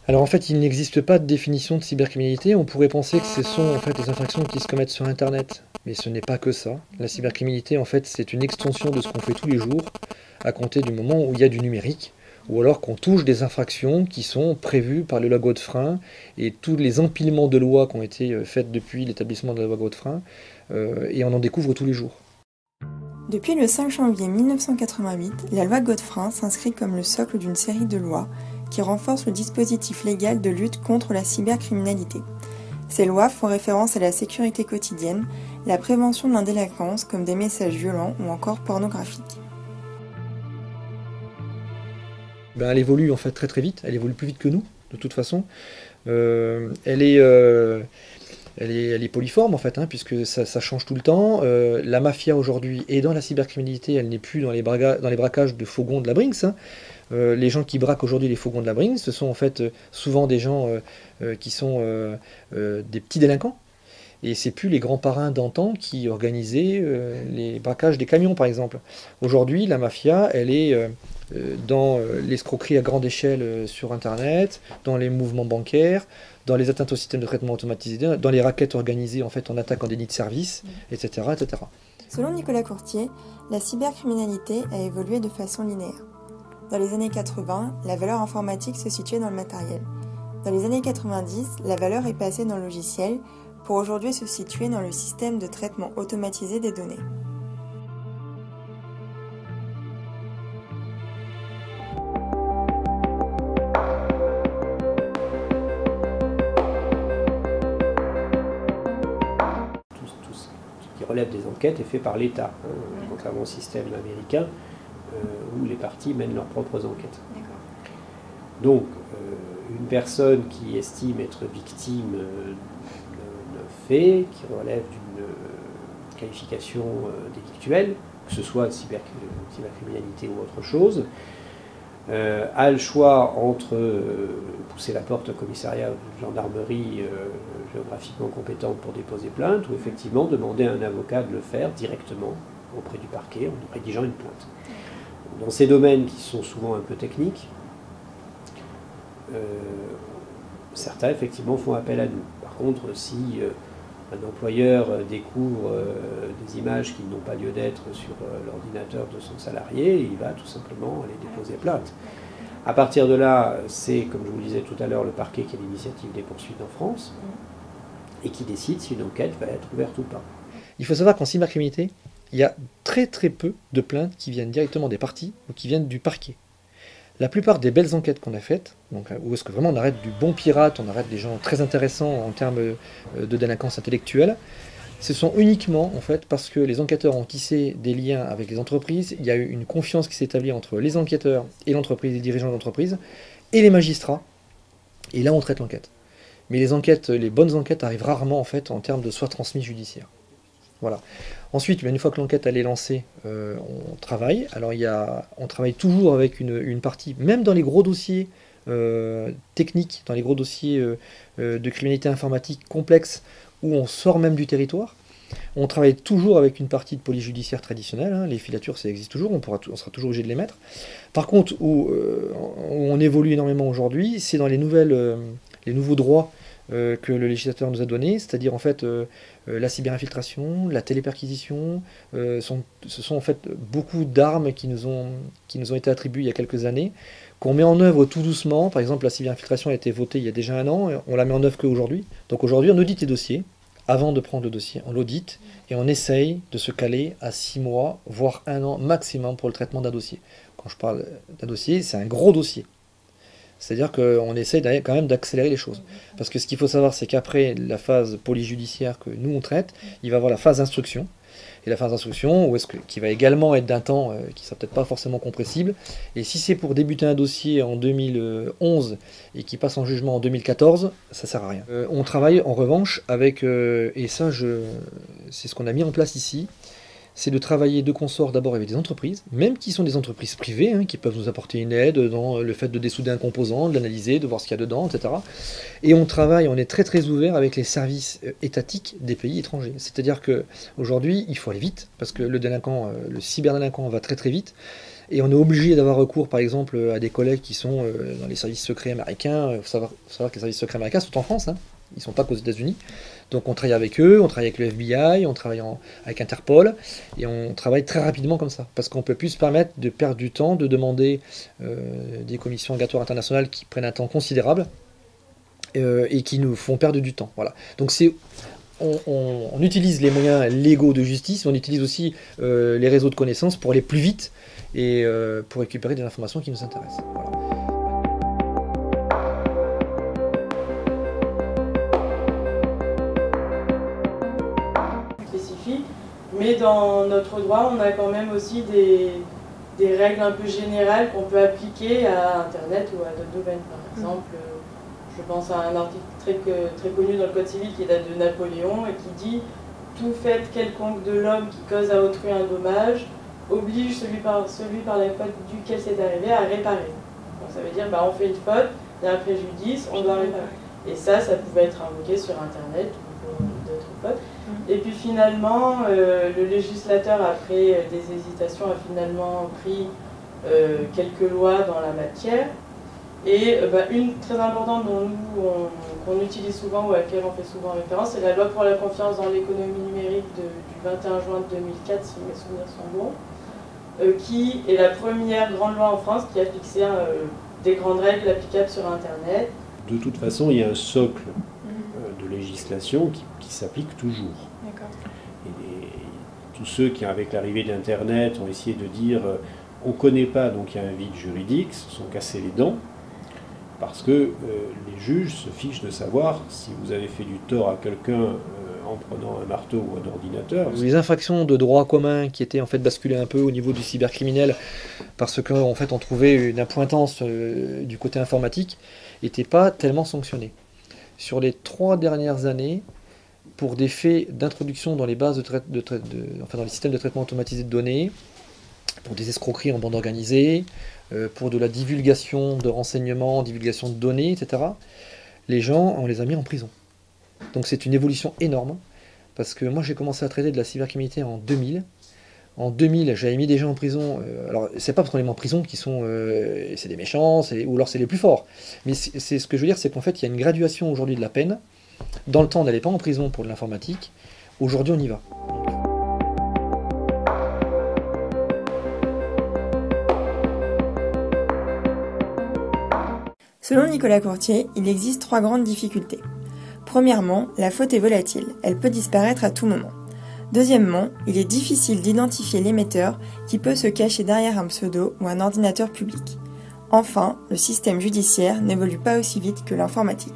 Alors en fait, il n'existe pas de définition de cybercriminalité. On pourrait penser que ce sont en fait des infractions qui se commettent sur Internet, mais ce n'est pas que ça. La cybercriminalité, en fait, c'est une extension de ce qu'on fait tous les jours, à compter du moment où il y a du numérique, ou alors qu'on touche des infractions qui sont prévues par le loi Godefrein et tous les empilements de lois qui ont été faites depuis l'établissement de la loi Godefrein, et on en découvre tous les jours. Depuis le 5 janvier 1988, la loi Godefrein s'inscrit comme le socle d'une série de lois qui renforcent le dispositif légal de lutte contre la cybercriminalité. Ces lois font référence à la sécurité quotidienne, la prévention de l'indélinquance comme des messages violents ou encore pornographiques. Ben, elle évolue en fait très très vite, elle évolue plus vite que nous, de toute façon. Elle est poliforme en fait, hein, puisque ça change tout le temps. La mafia aujourd'hui est dans la cybercriminalité, elle n'est plus dans les braquages de fourgons de la Brinks, hein. Les gens qui braquent aujourd'hui les fourgons de la Brinks, ce sont en fait souvent des gens qui sont des petits délinquants. Et c'est plus les grands parrains d'antan qui organisaient les braquages des camions, par exemple. Aujourd'hui, la mafia, elle est dans l'escroquerie à grande échelle sur Internet, dans les mouvements bancaires, dans les atteintes au système de traitement automatisé, dans les rackets organisées en fait en attaque en déni de service, etc., etc. Selon Nicolas Courtier, la cybercriminalité a évolué de façon linéaire. Dans les années 80, la valeur informatique se situait dans le matériel. Dans les années 90, la valeur est passée dans le logiciel, pour aujourd'hui se situer dans le système de traitement automatisé des données. Tout ce qui relève des enquêtes est fait par l'État, hein, contrairement au système américain où les parties mènent leurs propres enquêtes. Donc, une personne qui estime être victime fait, qui relève d'une qualification délictuelle, que ce soit cybercriminalité ou autre chose, a le choix entre pousser la porte au commissariat ou une gendarmerie géographiquement compétente pour déposer plainte, ou effectivement demander à un avocat de le faire directement auprès du parquet en rédigeant une plainte. Dans ces domaines qui sont souvent un peu techniques, certains effectivement font appel à nous. Par contre, si un employeur découvre des images qui n'ont pas lieu d'être sur l'ordinateur de son salarié, il va tout simplement aller déposer plainte. À partir de là, c'est, comme je vous le disais tout à l'heure, le parquet qui a l'initiative des poursuites en France et qui décide si une enquête va être ouverte ou pas. Il faut savoir qu'en cybercriminalité, il y a très très peu de plaintes qui viennent directement des parties ou qui viennent du parquet. La plupart des belles enquêtes qu'on a faites, donc, où est-ce que vraiment on arrête du bon pirate, on arrête des gens très intéressants en termes de délinquance intellectuelle, ce sont uniquement en fait parce que les enquêteurs ont tissé des liens avec les entreprises, il y a eu une confiance qui s'est établie entre les enquêteurs et l'entreprise, les dirigeants de l'entreprise, et les magistrats, et là on traite l'enquête. Mais les enquêtes, les bonnes enquêtes arrivent rarement en fait en termes de soit transmis judiciaire. Voilà. Ensuite, une fois que l'enquête elle est lancée, on travaille. Alors on travaille toujours avec une partie, même dans les gros dossiers techniques, dans les gros dossiers de criminalité informatique complexes, où on sort même du territoire. On travaille toujours avec une partie de police judiciaire traditionnelle, hein. Les filatures, ça existe toujours, on sera toujours obligé de les mettre. Par contre, où on évolue énormément aujourd'hui, c'est dans les nouveaux droits que le législateur nous a donné, c'est-à-dire en fait la cyberinfiltration, la téléperquisition, ce sont en fait beaucoup d'armes qui nous ont été attribuées il y a quelques années, qu'on met en œuvre tout doucement. Par exemple, la cyberinfiltration a été votée il y a déjà un an, on la met en œuvre qu'aujourd'hui. Donc aujourd'hui, on audite les dossiers. Avant de prendre le dossier, on l'audite et on essaye de se caler à 6 mois, voire 1 an maximum pour le traitement d'un dossier. Quand je parle d'un dossier, c'est un gros dossier. C'est-à-dire qu'on essaye quand même d'accélérer les choses. Parce que ce qu'il faut savoir, c'est qu'après la phase police judiciaire que nous on traite, il va y avoir la phase d'instruction. Et la phase d'instruction, qui va également être d'un temps qui ne sera peut-être pas forcément compressible. Et si c'est pour débuter un dossier en 2011 et qui passe en jugement en 2014, ça ne sert à rien. On travaille en revanche avec, et ça c'est ce qu'on a mis en place ici, c'est de travailler de consort d'abord avec des entreprises, même qui sont des entreprises privées, hein, qui peuvent nous apporter une aide dans le fait de dessouder un composant, de l'analyser, de voir ce qu'il y a dedans, etc. Et on travaille, on est très très ouvert avec les services étatiques des pays étrangers. C'est-à-dire qu'aujourd'hui, il faut aller vite, parce que le cyberdélinquant va très très vite, et on est obligé d'avoir recours par exemple à des collègues qui sont dans les services secrets américains. Il faut savoir que les services secrets américains sont en France, hein. Ils ne sont pas qu'aux États-Unis. Donc on travaille avec eux, on travaille avec le FBI, on travaille avec Interpol, et on travaille très rapidement comme ça, parce qu'on ne peut plus se permettre de perdre du temps, de demander des commissions rogatoires internationales qui prennent un temps considérable et qui nous font perdre du temps. Voilà. Donc on utilise les moyens légaux de justice, on utilise aussi les réseaux de connaissances pour aller plus vite et pour récupérer des informations qui nous intéressent. Voilà. Mais dans notre droit, on a quand même aussi des règles un peu générales qu'on peut appliquer à Internet ou à d'autres domaines. Par exemple, je pense à un article très connu dans le Code civil qui date de Napoléon et qui dit « Tout fait quelconque de l'homme qui cause à autrui un dommage oblige celui par la faute duquel c'est arrivé à réparer. » Donc ça veut dire on fait une faute, il y a un préjudice, on doit réparer. Et ça pouvait être invoqué sur Internet ou pour d'autres fautes. Et puis finalement, le législateur, après des hésitations, a finalement pris quelques lois dans la matière. Et une très importante qu'on utilise souvent ou à laquelle on fait souvent référence, c'est la loi pour la confiance dans l'économie numérique du 21 juin 2004, si mes souvenirs sont bons, qui est la première grande loi en France qui a fixé des grandes règles applicables sur Internet. De toute façon, il y a un socle de législation qui s'applique toujours. Et tous ceux qui, avec l'arrivée d'Internet, ont essayé de dire on ne connaît pas, donc il y a un vide juridique, se sont cassés les dents, parce que les juges se fichent de savoir si vous avez fait du tort à quelqu'un en prenant un marteau ou un ordinateur. Les infractions de droit commun qui étaient en fait basculées un peu au niveau du cybercriminel, parce qu'en fait on trouvait une appointance du côté informatique, n'étaient pas tellement sanctionnées. Sur les 3 dernières années, pour des faits d'introduction dans les bases dans les systèmes de traitement automatisé de données, pour des escroqueries en bande organisée, pour de la divulgation de renseignements, divulgation de données, etc., les gens, on les a mis en prison. Donc c'est une évolution énorme, parce que moi j'ai commencé à traiter de la cybercriminalité en 2000. En 2000, j'avais mis des gens en prison. Alors, c'est pas parce qu'on les met en prison qu'ils sont... c'est des méchants, ou alors c'est les plus forts. Mais ce que je veux dire, c'est qu'en fait, il y a une graduation aujourd'hui de la peine. Dans le temps, on n'allait pas en prison pour de l'informatique. Aujourd'hui, on y va. Selon Nicolas Courtier, il existe 3 grandes difficultés. Premièrement, la faute est volatile. Elle peut disparaître à tout moment. Deuxièmement, il est difficile d'identifier l'émetteur qui peut se cacher derrière un pseudo ou un ordinateur public. Enfin, le système judiciaire n'évolue pas aussi vite que l'informatique.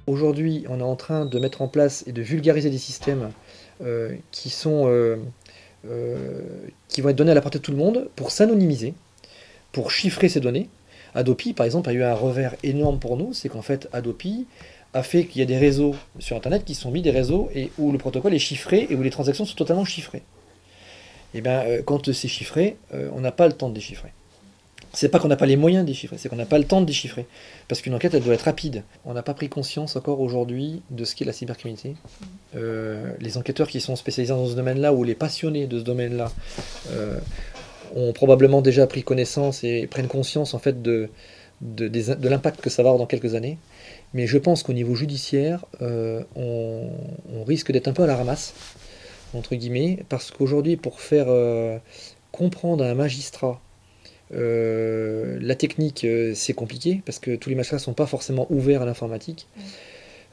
Aujourd'hui, on est en train de mettre en place et de vulgariser des systèmes qui vont être donnés à la portée de tout le monde pour s'anonymiser, pour chiffrer ces données. Adopi, par exemple, a eu un revers énorme pour nous, c'est qu'en fait, Adopi a fait qu'il y a des réseaux sur Internet qui sont mis des réseaux et où le protocole est chiffré et où les transactions sont totalement chiffrées. Et bien, quand c'est chiffré, on n'a pas le temps de déchiffrer. C'est pas qu'on n'a pas les moyens de déchiffrer, c'est qu'on n'a pas le temps de déchiffrer. Parce qu'une enquête, elle doit être rapide. On n'a pas pris conscience encore aujourd'hui de ce qu'est la cybercriminalité. Les enquêteurs qui sont spécialisés dans ce domaine-là, ou les passionnés de ce domaine-là, ont probablement déjà pris connaissance et prennent conscience en fait de l'impact que ça va avoir dans quelques années. Mais je pense qu'au niveau judiciaire, on risque d'être un peu à la ramasse, entre guillemets, parce qu'aujourd'hui, pour faire comprendre à un magistrat la technique, c'est compliqué, parce que tous les magistrats ne sont pas forcément ouverts à l'informatique.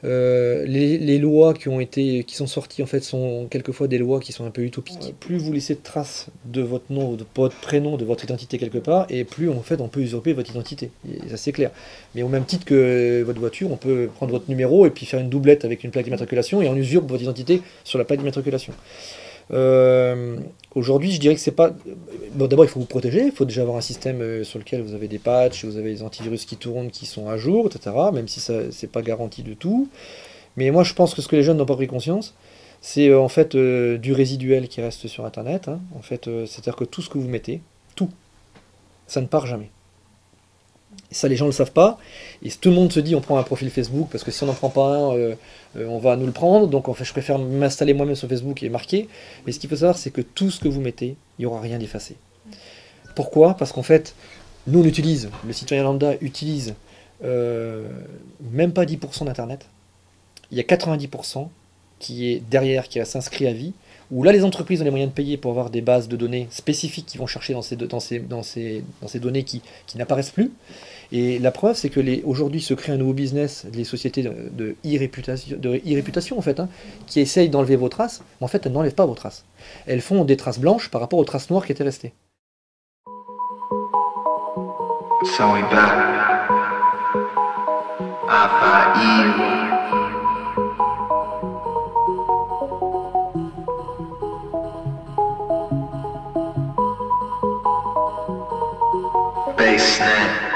Les lois qui sont sorties en fait sont quelquefois des lois qui sont un peu utopiques. Plus vous laissez de traces de votre nom, de votre prénom, de votre identité quelque part, et plus en fait on peut usurper votre identité. Et ça c'est clair. Mais au même titre que votre voiture, on peut prendre votre numéro et puis faire une doublette avec une plaque d'immatriculation et on usurpe votre identité sur la plaque d'immatriculation. Aujourd'hui, je dirais que c'est pas... Bon, d'abord, il faut vous protéger. Il faut déjà avoir un système sur lequel vous avez des patchs, vous avez des antivirus qui tournent, qui sont à jour, etc. Même si ça c'est pas garanti de tout. Mais moi, je pense que ce que les jeunes n'ont pas pris conscience, C'est en fait du résiduel qui reste sur Internet. Hein. En fait, c'est-à-dire que tout ce que vous mettez, tout, ça ne part jamais. Et ça, les gens ne le savent pas. Et tout le monde se dit, on prend un profil Facebook, parce que si on n'en prend pas un, on va nous le prendre. Donc en fait, je préfère m'installer moi-même sur Facebook et marquer. Mais ce qu'il faut savoir, c'est que tout ce que vous mettez, il n'y aura rien d'effacé. Pourquoi? Parce qu'en fait, nous, on utilise, le citoyen lambda utilise même pas 10% d'Internet. Il y a 90% qui est derrière, qui s'inscrit à vie, où là, les entreprises ont les moyens de payer pour avoir des bases de données spécifiques qui vont chercher dans ces données qui n'apparaissent plus. Et la preuve, c'est que aujourd'hui se crée un nouveau business, les sociétés de e-réputation, en fait, hein, qui essayent d'enlever vos traces, mais en fait, elles n'enlèvent pas vos traces. Elles font des traces blanches par rapport aux traces noires qui étaient restées. So we back. Alpha evil. Basenet.